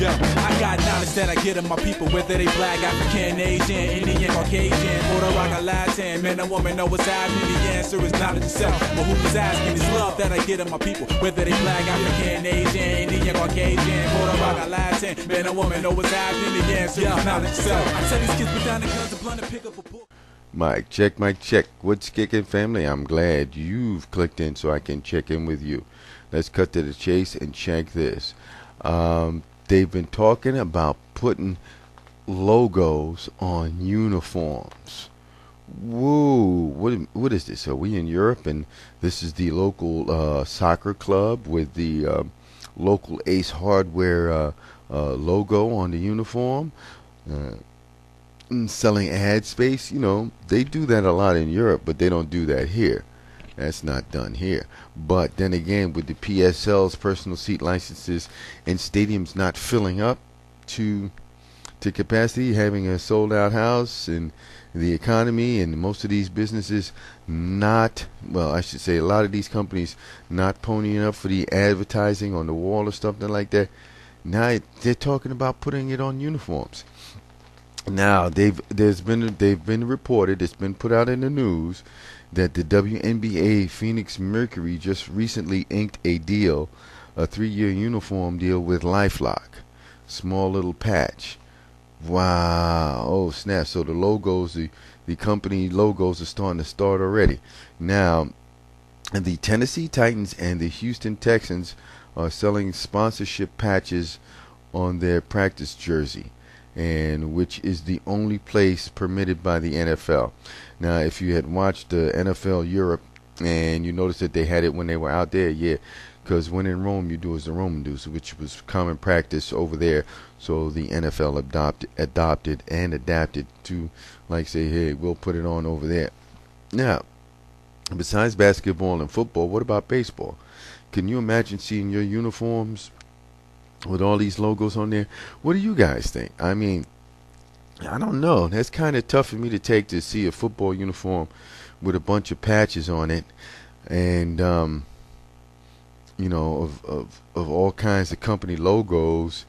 Yeah, I got knowledge that I get of my people, whether they black, African, Asian, Indian, Caucasian, Puerto Rican, Latin, man or woman, know what's happening. The answer is knowledge itself. But who's asking is love that I get of my people, whether they black, African, Asian, Indian, Caucasian, Puerto Rican, Latin, man or woman, know what's happening. The answer is knowledge itself. I tell these kids put down the guns and blunt and pick up a book. Mic check. What's kicking, family? I'm glad you've clicked in so I can check in with you. Let's cut to the chase and check this. They've been talking about putting logos on uniforms. Whoa, what is this? Are we in Europe and this is the local soccer club with the local Ace Hardware logo on the uniform? Selling ad space, you know, they do that a lot in Europe, but they don't do that here. That's not done here. But then again, with the PSLs, personal seat licenses, and stadiums not filling up to capacity, having a sold out house, and the economy, and most of these businesses not, well, I should say a lot of these companies not ponying up for the advertising on the wall or something like that. Now they're talking about putting it on uniforms. Now they've been reported, it's been put out in the news that the WNBA Phoenix Mercury just recently inked a deal, a 3-year uniform deal with LifeLock. Small little patch. Wow. Oh snap. So the logos, the company logos are starting to already. Now the Tennessee Titans and the Houston Texans are selling sponsorship patches on their practice jersey, and which is the only place permitted by the NFL. Now, if you had watched the NFL Europe and you noticed that they had it when they were out there, yeah, because when in Rome you do as the Roman do, which was common practice over there. So the NFL adopted and adapted to, like, say, hey, we'll put it on over there. Now, besides basketball and football, what about baseball? Can you imagine seeing your uniforms with all these logos on there? What do you guys think? I mean, I don't know. That's kind of tough for me to take, to see a football uniform with a bunch of patches on it, and you know, of all kinds of company logos,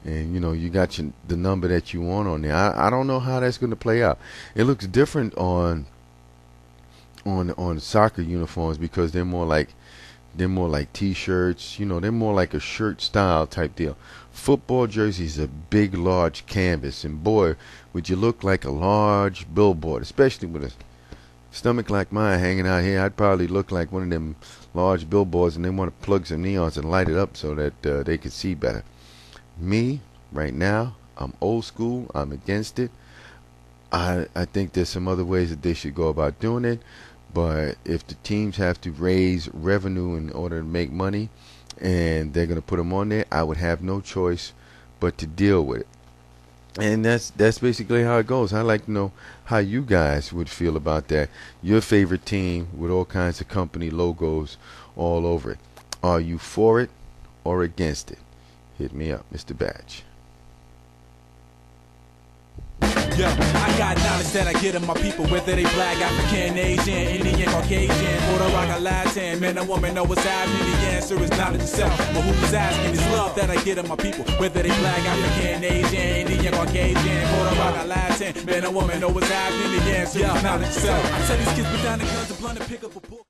and you know, you got the number that you want on there. I don't know how that's going to play out. It looks different on soccer uniforms because they're more like t-shirts, you know, they're more like a shirt style type deal. Football jerseys are big, large canvas, and boy, would you look like a large billboard, especially with a stomach like mine hanging out here. I'd probably look like one of them large billboards, and they want to plug some neons and light it up so that they could see better. Me, right now, I'm old school. I'm against it. I think there's some other ways that they should go about doing it. But if the teams have to raise revenue in order to make money, and they're going to put them on there, I would have no choice but to deal with it. And that's basically how it goes. I'd like to know how you guys would feel about that. Your favorite team with all kinds of company logos all over it. Are you for it or against it? Hit me up, Mr. Batch. Yeah, I got knowledge that I get of my people, whether they black, African, Asian, Indian, Caucasian, Puerto Rican, Latin, man or woman, know what's happening. The answer is knowledge itself. But who's asking is love that I get of my people, whether they black, African, Asian, Indian, Caucasian, Puerto Rican, Latin, man or woman, know what's happening. The answer is knowledge itself. I tell these kids put down the guns and blunt and pick up a book.